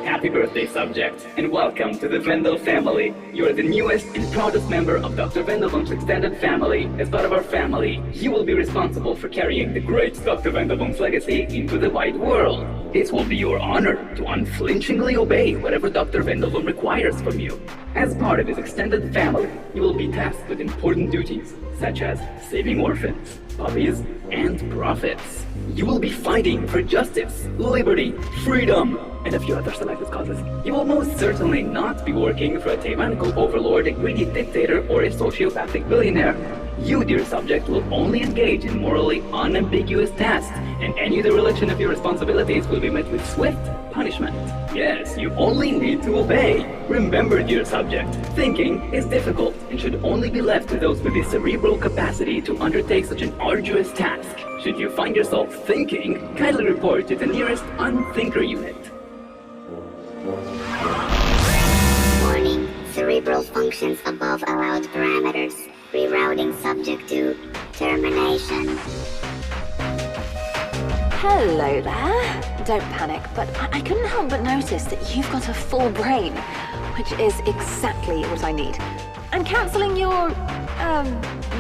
Happy birthday, subject, and welcome to the Vendelvom family. You are the newest and proudest member of Dr. Vendelvom's extended family. As part of our family, you will be responsible for carrying the great Dr. Vendelvom's legacy into the wide world. It will be your honor to unflinchingly obey whatever Dr. Vendelvom requires from you. As part of his extended family, you will be tasked with important duties, such as saving orphans, puppies, and prophets. You will be fighting for justice, liberty, freedom, and a few other selected causes. You will most certainly not be working for a tyrannical overlord, a greedy dictator, or a sociopathic billionaire. You, dear subject, will only engage in morally unambiguous tasks, and any dereliction of your responsibilities will be met with swift punishment. Yes, you only need to obey. Remember, dear subject, thinking is difficult and should only be left to those with the cerebral capacity to undertake such an arduous task. Should you find yourself thinking, kindly report to the nearest unthinker unit. Warning. Cerebral functions above allowed parameters. Rerouting subject to termination. Hello there. Don't panic, but I couldn't help but notice that you've got a full brain, which is exactly what I need. I'm cancelling your,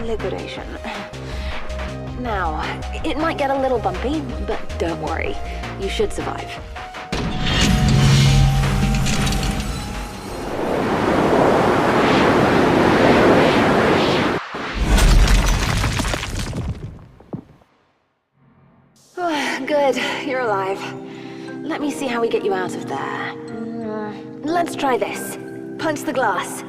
liquidation. Now, it might get a little bumpy, but don't worry. You should survive. Good, you're alive. Let me see how we get you out of there. Let's try this. Punch the glass.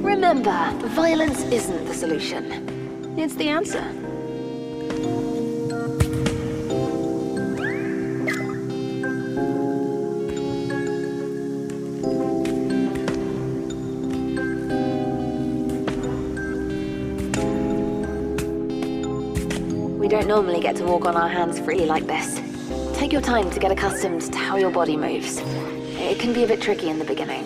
Remember, violence isn't the solution. It's the answer. We don't normally get to walk on our hands free like this. Take your time to get accustomed to how your body moves. It can be a bit tricky in the beginning.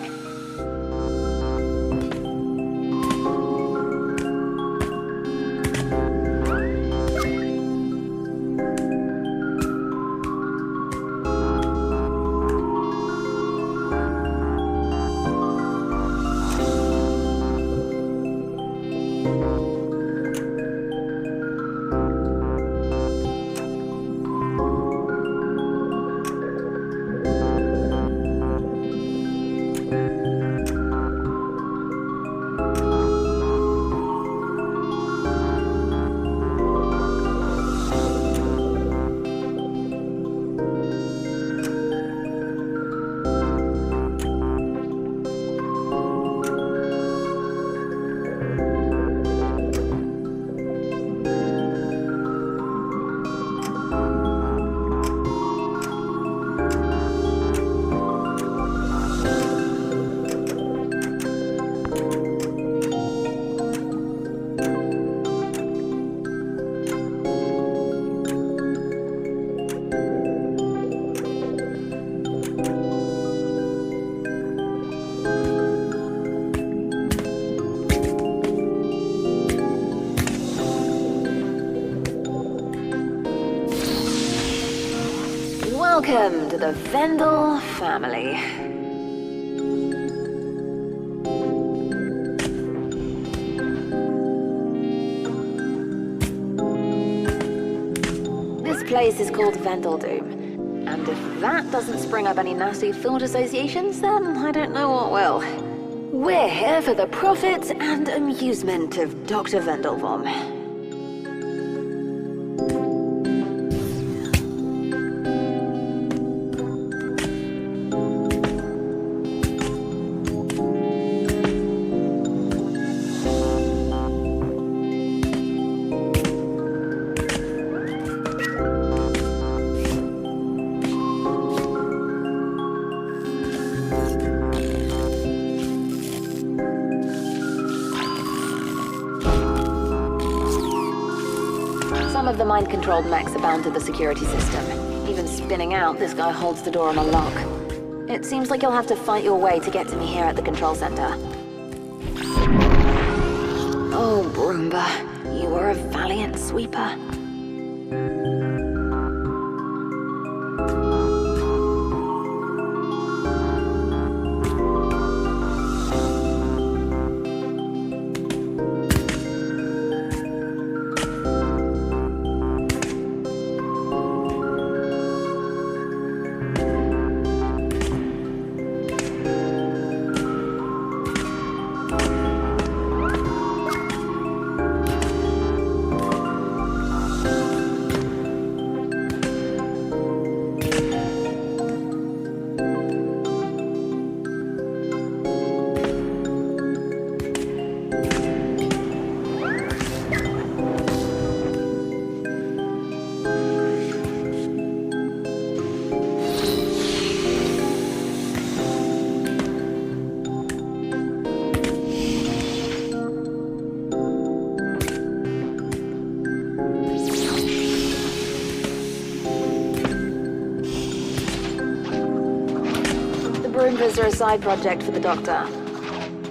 Welcome to the Vendelvom family. This place is called Vendelvom, and if that doesn't spring up any nasty thought associations, then I don't know what will. We're here for the profit and amusement of Dr. Vendelvom. Some of the mind-controlled mechs are bound to the security system. Even spinning out, this guy holds the door on a lock. It seems like you'll have to fight your way to get to me here at the control center. Oh, Broomba, you were a valiant sweeper. Roombas are a side project for the Doctor.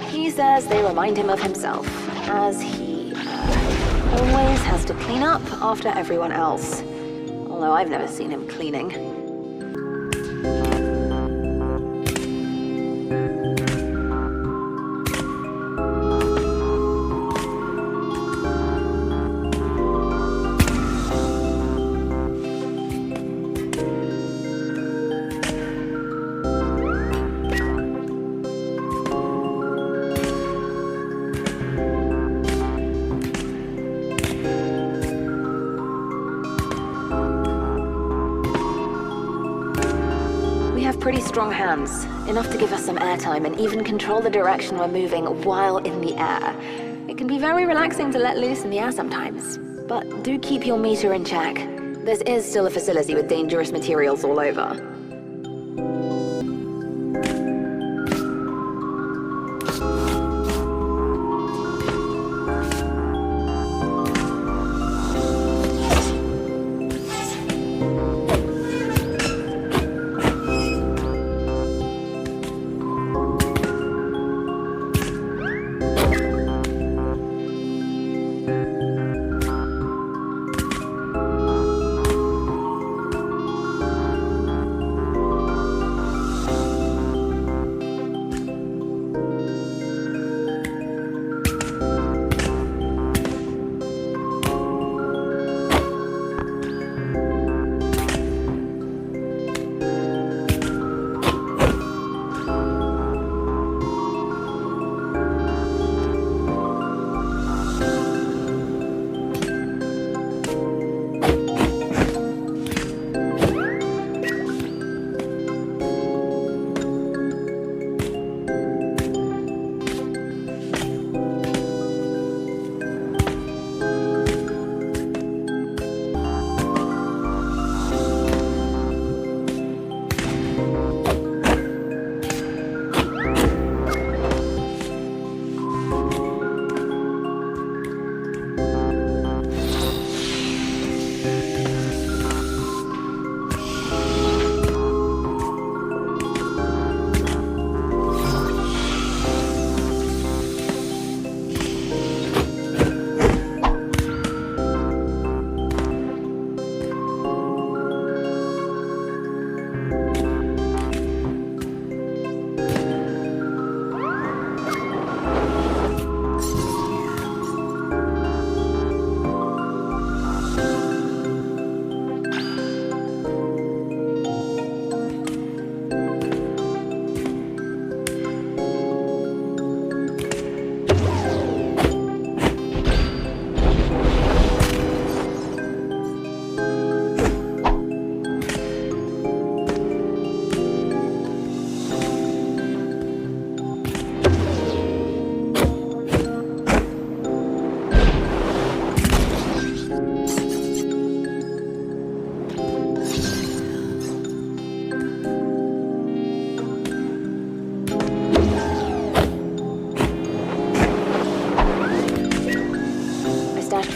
He says they remind him of himself, as he always has to clean up after everyone else. Although I've never seen him cleaning. Pretty strong hands, enough to give us some airtime and even control the direction we're moving while in the air. It can be very relaxing to let loose in the air sometimes, but do keep your meter in check. This is still a facility with dangerous materials all over.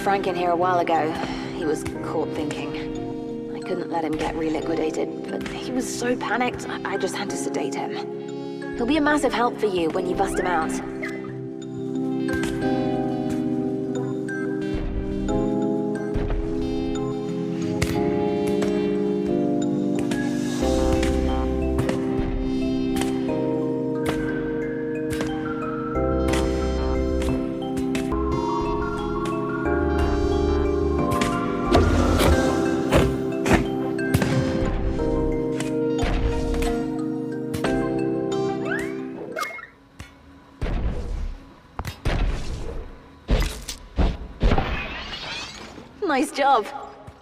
Frank in here a while ago. He was caught thinking. I couldn't let him get reliquidated, but he was so panicked, I just had to sedate him. He'll be a massive help for you when you bust him out. Nice job.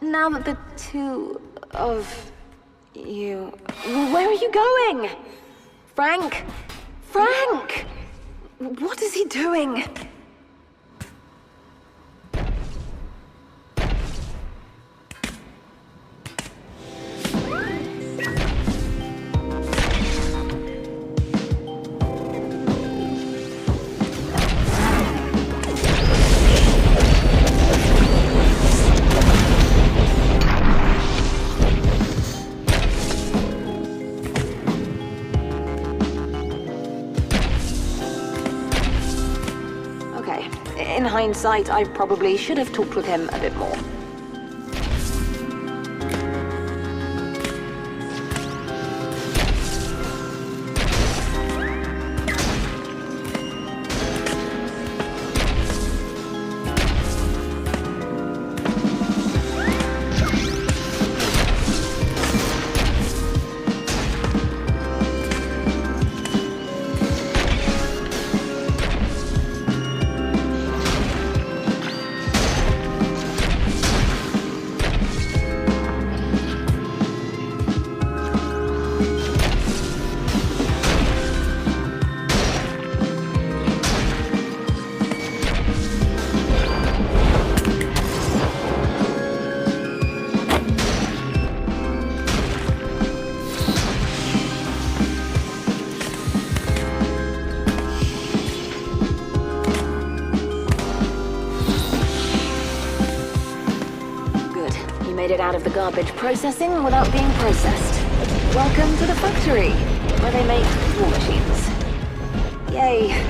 Now that the two of you... Where are you going? Frank? Frank! What is he doing? In hindsight, I probably should have talked with him a bit more. Out of the garbage processing without being processed. Welcome to the factory, where they make war machines. Yay.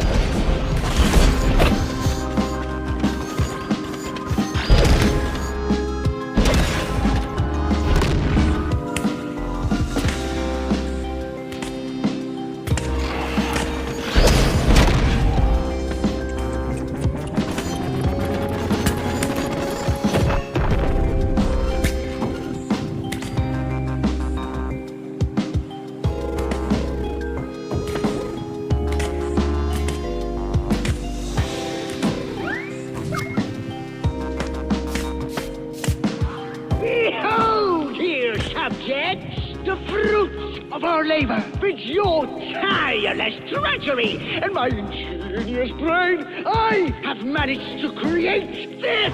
With your tireless drudgery and my ingenious brain, I have managed to create this!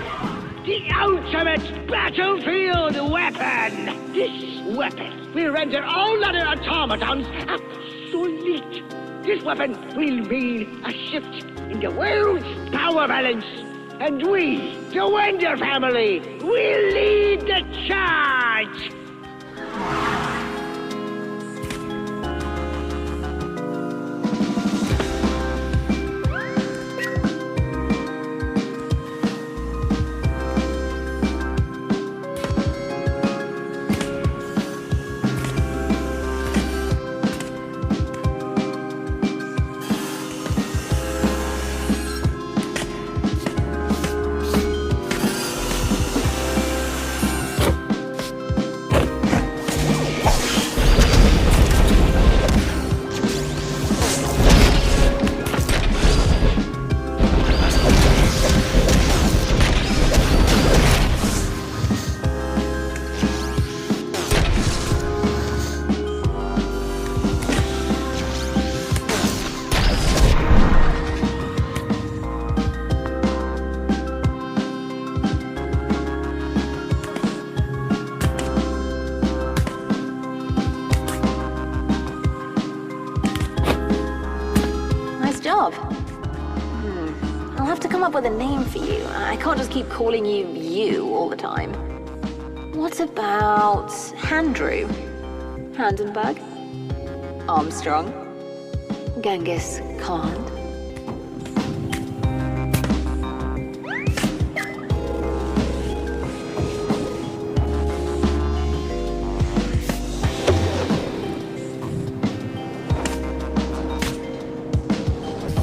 The ultimate battlefield weapon! This weapon will render all other automatons obsolete. This weapon will mean a shift in the world's power balance. And we, the Wender family, will lead the charge! I'll have to come up with a name for you. I can't just keep calling you all the time. What about Handrew? Handenberg? Armstrong? Genghis Khan?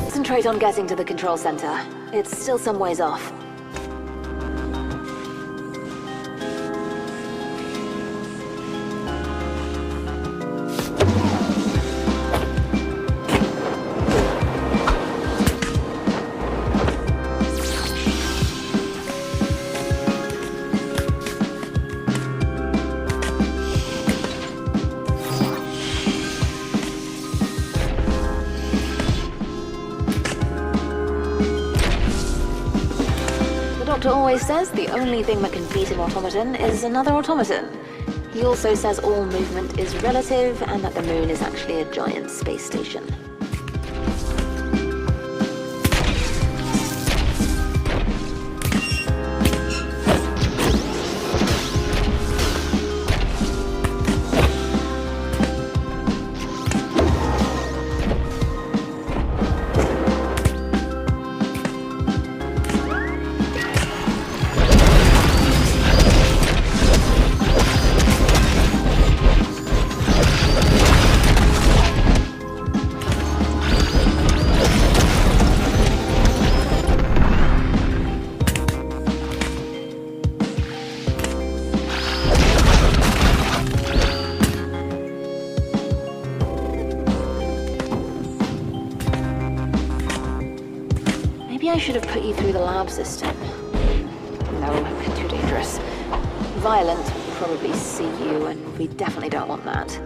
Concentrate on getting to the control center. It's still some ways off. The doctor always says the only thing that can beat an automaton is another automaton. He also says all movement is relative and that the moon is actually a giant space station. I should have put you through the lab system. No, too dangerous. Violent would probably see you, and we definitely don't want that.